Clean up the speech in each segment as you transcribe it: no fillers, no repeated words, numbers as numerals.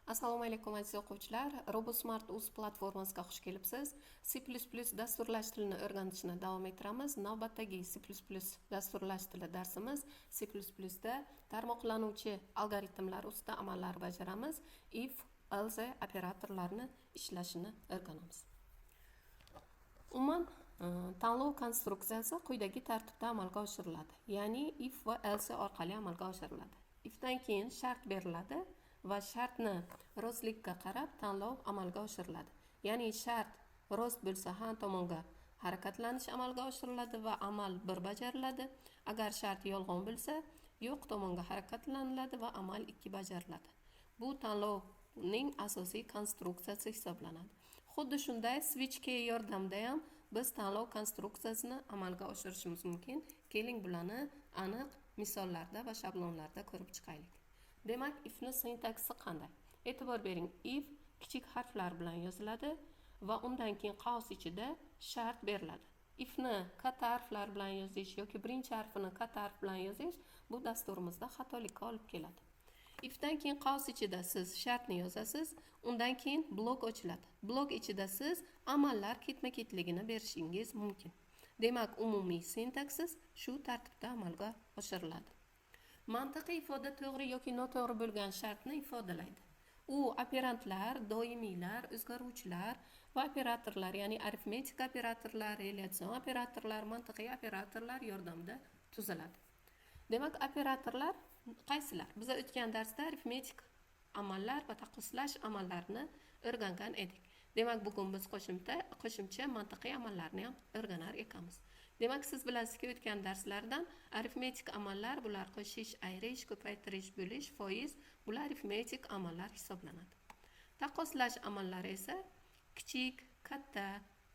Assalomu alaykum aziz o'quvchilar. RoboSmart uz platformasiga xush kelibsiz. C++ dasturlash tilini o'rganishni davom ettiramiz. Navbatdagi C++ dasturlash tili darsimiz C++ da tarmoqlanuvchi algoritmlar ustida amallar bajaramiz. If, else operatorlarini ishlashini o'rganamiz. Umuman tanlov konstruksiyasi quyidagi tartibda amalga oshiriladi. Ya'ni if va else orqali amalga oshiriladi. Ifdan keyin shart beriladi va shartni rostlikka qarab tanlov amalga oshiriladi. Ya'ni shart rost bo'lsa ham tomonga harakatlanish amalga oshiriladi va amal 1 bajariladi. Agar shart yolg'on bo'lsa, yo'q tomonga harakatlaniladi va amal 2 bajariladi. Bu tanlovning asosiy konstruksiyasi hisoblanadi. Xuddi shunday switch key yordamida ham biz tanlov konstruksiyasini amalga oshirishimiz mumkin. Keling bularni aniq misollarda va shablonlarda ko'rib chiqaylik. Demak, if'ni sintaksi qanday? E'tibor bering, if kichik harflar bilan yoziladi va undan keyin qaus ichida shart beriladi. If'ni katta harflar bilan yozish yoki birinchi harfini katta harf bilan yozish bu dasturimizda xatolikka olib keladi. If'dan keyin qaus ichida siz shartni yozasiz, undan keyin blok ochiladi. Blok ichida siz amallar ketma-ketligini berishingiz mumkin. Demak, umumiy sintaksiz shu tartibda amalga oshiriladi. Mantiqiy ifoda to'g'ri yoki noto'g'ri bo'lgan shartni ifodalaydi. U operantlar, doimiylar, o'zgaruvchilar va operatorlar, ya'ni arifmetik operatorlar, relyatsion operatorlar, mantiqiy operatorlar yordamida tuziladi. Demak, operatorlar qaysilar? Biz o'tgan darsda arifmetik amallar va taqqoslash amallarini o'rgangan edik. Demak, bugun biz qo'shimcha mantiqiy amallarni ham o'rganar ekanmiz. Demak, siz bilasizki, o'tgan darslardan arifmetik amallar, bular qo'shish, ayirish, ko'paytirish, bo'lish, foiz, bular arifmetik amallar hisoblanadi. Taqqoslash amallari esa kichik, katta,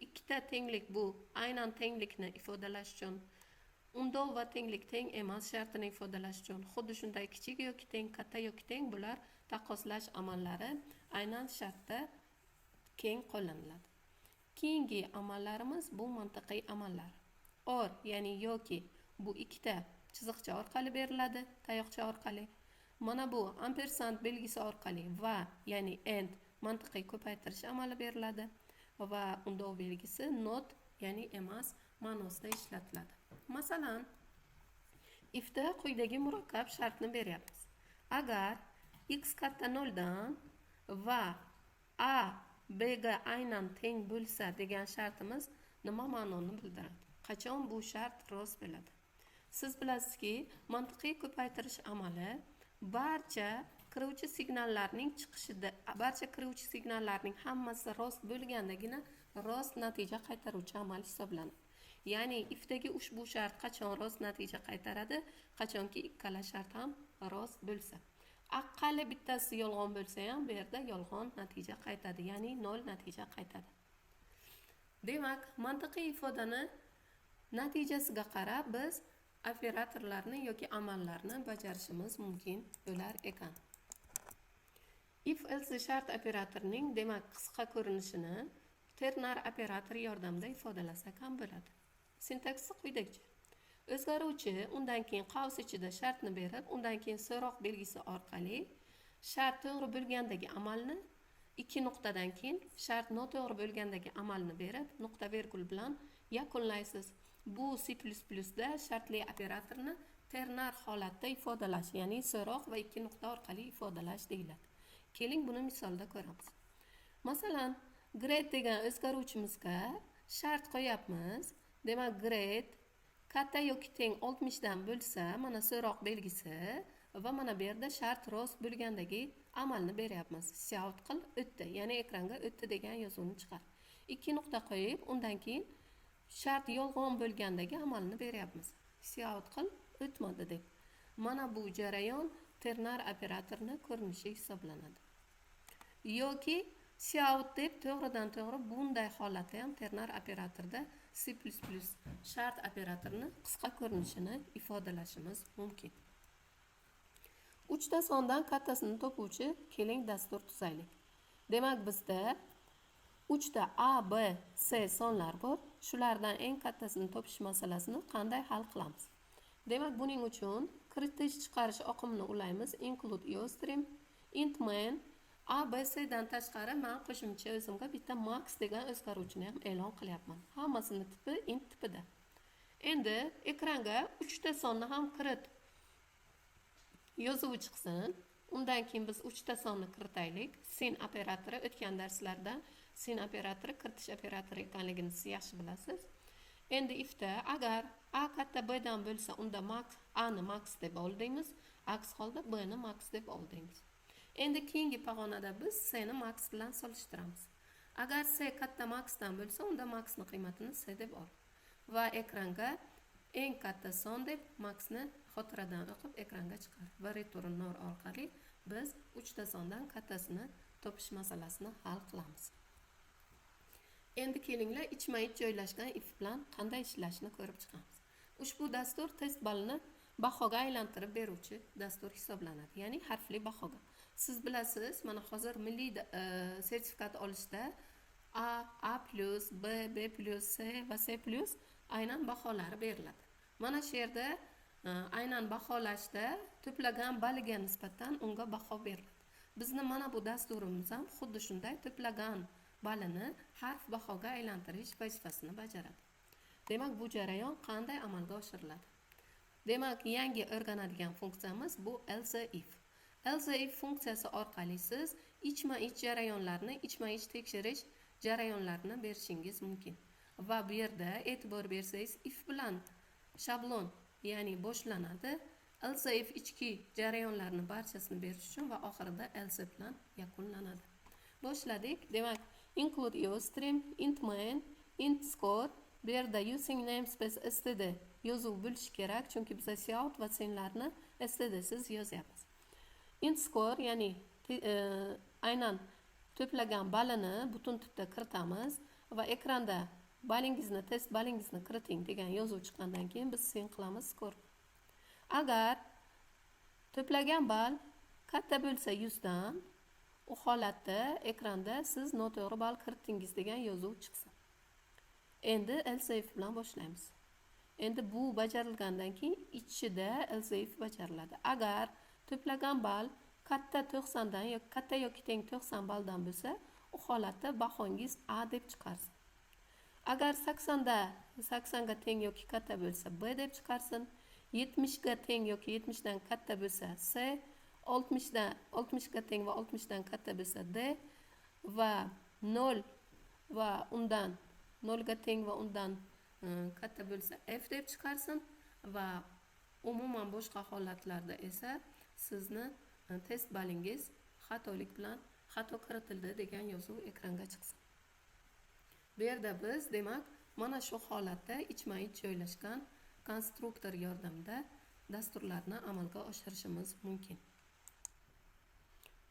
ikkita tenglik, bu aynan tenglikni ifodalash uchun, undov va tenglik teng emas shartini ifodalash uchun, xuddi shunday kichik yoki teng, katta yoki teng, bular taqqoslash amallari aynan shartda keng qo'llaniladi. Keyingi amallarimiz bu mantiqiy amallar. Or, ya'ni yoki, bu ikkita chiziqcha orqali beriladi, tayoqcha orqali. Mana bu ampersand belgisi orqali va, ya'ni and, mantiqiy ko'paytirish amali beriladi va undov belgisi not, ya'ni emas ma'nosida ishlatiladi. Masalan, ifda quyidagi murakkab shartni beryapmiz. Agar x katta 0 dan va a b ga aynan teng bo'lsa degan shartimiz nima ma'noni bildiradi? Qachon bu shart rost bo'ladi? Siz bilasizki, mantiqiy ko'paytirish amali barcha kiruvchi signallarning chiqishida, barcha kiruvchi signallarning hammasi rost bo'lgandagina rost natija qaytaruvchi amal hisoblanadi. Ya'ni ifdagi ushbu shart qachon rost natija qaytaradi? Qachonki ikkala shart ham rost bo'lsa. Aqalli bittasi yolg'on bo'lsa ham bu yerda yolg'on natija qaytadi, ya'ni 0 natija qaytadi. Demak, mantiqiy ifodani natijasiga qarab biz operatorlarni yoki amallarni bajarishimiz mumkin bo'lar ekan. If else shart operatorining, demak, qisqa ko'rinishini ternar operator yordamida ifodalasak ham bo'ladi. Sintaksi quyidagicha. O'zgaruvchi undan keyin qaus ichida shartni berib, undan keyin so'roq belgisi orqali shart to'g'ri bo'lgandagi amalni 2 nuqtadan keyin shart noto'g'ri bo'lgandagi amalni berib, nuqta virgul bilan yakunlaysiz. Bu C++ da shartli operatorni ternar holatda ifodalash, ya'ni so'roq va 2 nuqta orqali ifodalash deyiladi. Keling buni misolda ko'ramiz. Masalan, grade degan o'zgaruvchimizga shart qo'yapmiz. Demak, grade katta yoki teng 60 dan bo'lsa, mana so'roq belgisi va mana bu yerda shart rost bo'lgandagi amalni beryapmiz. Cout qil o'tdi, ya'ni ekranga o'tdi degan yozuvni chiqar. 2 nuqta qo'yib, undan keyin shart yolg'on bo'lgandagi amalni beryapmiz. Cout qil o'tmadi deb. Mana bu jarayon ternar operatorni ko'rinishi hisoblanadi. Yoki cout deb to'g'ridan to'g'ri bunday holatda ham ternar operatorda C++ shart operatorni qisqa ko'rinishini ifodalashimiz mumkin. 3 ta sondan kattasini topuvchi keling dastur tuzaylik. Demak, bizda 3 ta A, B, C sonlar bor. Shulardan eng kattasini topish masalasini qanday hal qilamiz? Demak, buning uchun kiritish chiqarish oqimini ulaymiz. Include eostream, int main A B C'dan tashqari men qo'shimcha o'zimga bitta max degan o'zgaruvchini ham e'lon qilyapman. Hammasini tipi int tipida. Endi ekranga 3 ta sonni ham kirit yozuvi chiqsin. Undan keyin biz 3 ta sonni kiritaylik. Sin operatori o'tgan darslarda sin operatori kiritish operatori ekanligini siz yaxshi bilasiz. Endi ifda agar A katta B dan bo'lsa, unda max A ni max deb oldingiz, aks holda B ni max deb oldingiz. Endi keyingi pog'onada biz C ni max bilan solishtiramiz. Agar C katta max dan bo'lsa, unda max ni qiymatini C deb ol. Va ekranga eng katta son deb max ni xotiradan o'qib ekranga chiqar. Va return nor orqali biz 3 ta sondan kattasini topish masalasini hal qilamiz. Endi kelinglar ichma-ich joylashgan if bilan qanday ishlashni ko'rib chiqamiz. Ushbu dastur test balini bahoga aylantirib beruvchi dastur hisoblanadi, ya'ni harfli bahoga. Siz bilasiz, mana hozir milliy sertifikat olishda A+, B+, C va C+ aynan baholari beriladi. Mana shu yerda aynan baholashda to'plagan baliga nisbatan unga baho beriladi. Bizni mana bu dasturimiz ham xuddi shunday to'plagan balini harf bahoga aylantirish vazifasini bajaradi. Demak, bu jarayon qanday amalga oshiriladi? Demak, yangi o'rganadigan funksiyamiz bu else if. Else if funksiyasi orqali siz ichma-ich jarayonlarni, ichma-ich tekshirish jarayonlarini berishingiz mumkin. Va bu yerda e'tibor bersangiz if bilan shablon, ya'ni boshlanadi. Else if ichki jarayonlarni barchasini berish uchun va oxirida else bilan yakunlanadi. Boshladik. Demak, include eostream, int main, int score. Bu yerda using namespace std yozuv bo'lishi kerak, chunki biz cout va senlarni std siz yozyapmiz. Int score, ya'ni aynan to'plagan balini butun tipda kiritamiz va ekranda balingizni, test balingizni kiriting degan yozuv chiqqandan keyin biz sen qilamiz score. Agar to'plagan bal katta bo'lsa 100 dan, u holatda ekranda siz noto'g'ri bal kiritdingiz degan yozuv chiqsin. Endi else if bilan boshlaymiz. Endi bu bajarilgandan keyin ichida else if bajariladi. Agar to'plagan bal katta 90 dan yoki katta yoki teng 90 baldan bo'lsa, u holatda bahongiz A deb chiqarsin. Agar 80 ga teng yoki katta bo'lsa B deb chiqarsin. 70 ga teng yoki 70 dan katta bo'lsa C, 60 ga teng va 60 dan katta bo'lsa D va 0 va undan 0 ga teng va undan katta bo'lsa F deb chiqarsin va umuman boshqa holatlarda esa sizni test balingiz xatolik bilan xato kiritildi degan yozuv ekranga chiqsin. Bu yerda biz demak mana shu holatda ichma-ich joylashgan konstruktor yordamida dasturlarni amalga oshirishimiz mumkin.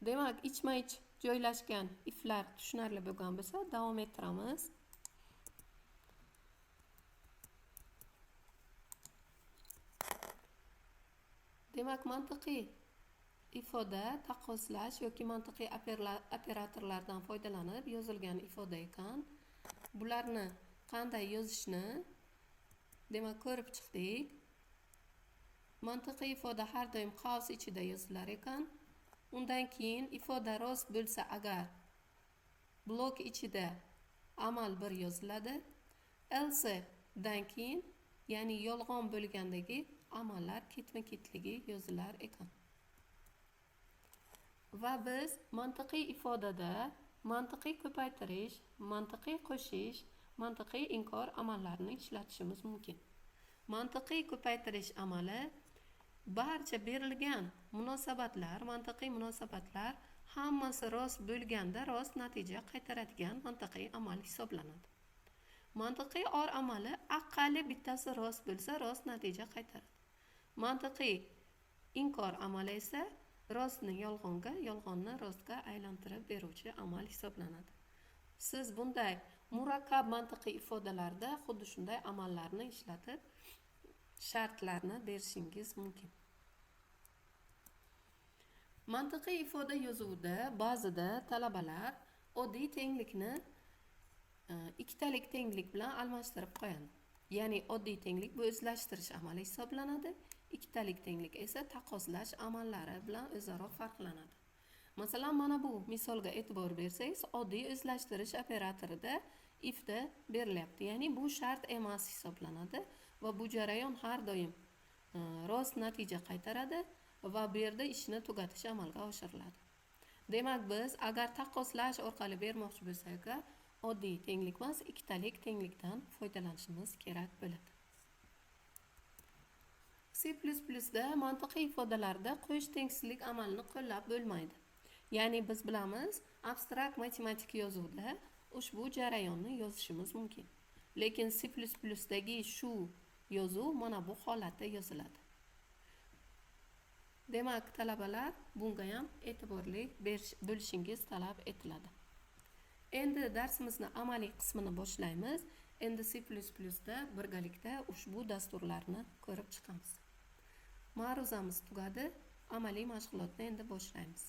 Demak, ichma-ich joylashgan iflar tushunarli bo'lgan bo'lsa, davom ettiramiz. Demak, mantiqiy ifoda taqqoslash yoki mantiqiy operatorlardan foydalanib yozilgan ifoda ekan. Bularni qanday yozishni demak ko'rib chiqdik. Mantiqiy ifoda har doim qaus ichida yozilar ekan. Undan keyin ifoda rost bo'lsa agar blok ichida amal bir yoziladi. Else dan keyin, ya'ni yolg'on bo'lgandagi amallar ketma-ketligi yozilar ekan. Va biz mantiqiy ifodada mantiqiy ko'paytirish, mantiqiy qo'shish, mantiqiy inkor amallarini ishlatishimiz mumkin. Mantiqiy ko'paytirish amali barcha berilgan munosabatlar, mantiqiy munosabatlar hammasi rost bo'lganda rost natija qaytaradigan mantiqiy amal hisoblanadi. Mantiqiy or amali aqalli bittasi rost bo'lsa rost natija qaytaradi. Mantiqiy inkor amali esa rostni yolg'onga, yolg'onni rostga aylantirib beruvchi amal hisoblanadi. Siz bunday murakkab mantiqiy ifodalarda xuddi shunday amallarni ishlatib shartlarni berishingiz mumkin. Mantiqiy ifoda yozuvida ba'zida talabalar oddiy tenglikni ikkitalik tenglik bilan almashtirib qo'yadi. Ya'ni oddiy tenglik bu o'zlashtirish amali hisoblanadi. Ikkitalik tenglik esa taqqoslash amallari bilan o'zaro farqlanadi. Masalan, mana bu misolga e'tibor bersangiz, oddiy o'zlashtirish operatorida ifda berilyapti. Ya'ni bu shart emas hisoblanadi va bu jarayon har doim rost natija qaytaradi va bu yerda ishni tugatish amalga oshiriladi. Demak, biz agar taqqoslash orqali bermoqchi bo'lsak, oddiy tenglik emas, ikkitalik tenglikdan foydalanishimiz kerak bo'ladi. C++da mantiqiy ifodalarda qo'yish tengsizlik amalini qo'llab bo'lmaydi. Ya'ni biz bilamiz, abstrakt matematik yozuvda ushbu jarayonni yozishimiz mumkin. Lekin C++dagi shu yozuv mana bu holatda yoziladi. Demak, talabalar bunga ham e'tiborli bo'lishingiz talab etiladi. Endi darsimizni amaliy qismini boshlaymiz. Endi C++da birgalikda ushbu dasturlarni ko'rib chiqamiz. Ma'ruzamiz tugadi. Amaliy mashg'ulotni endi boshlaymiz.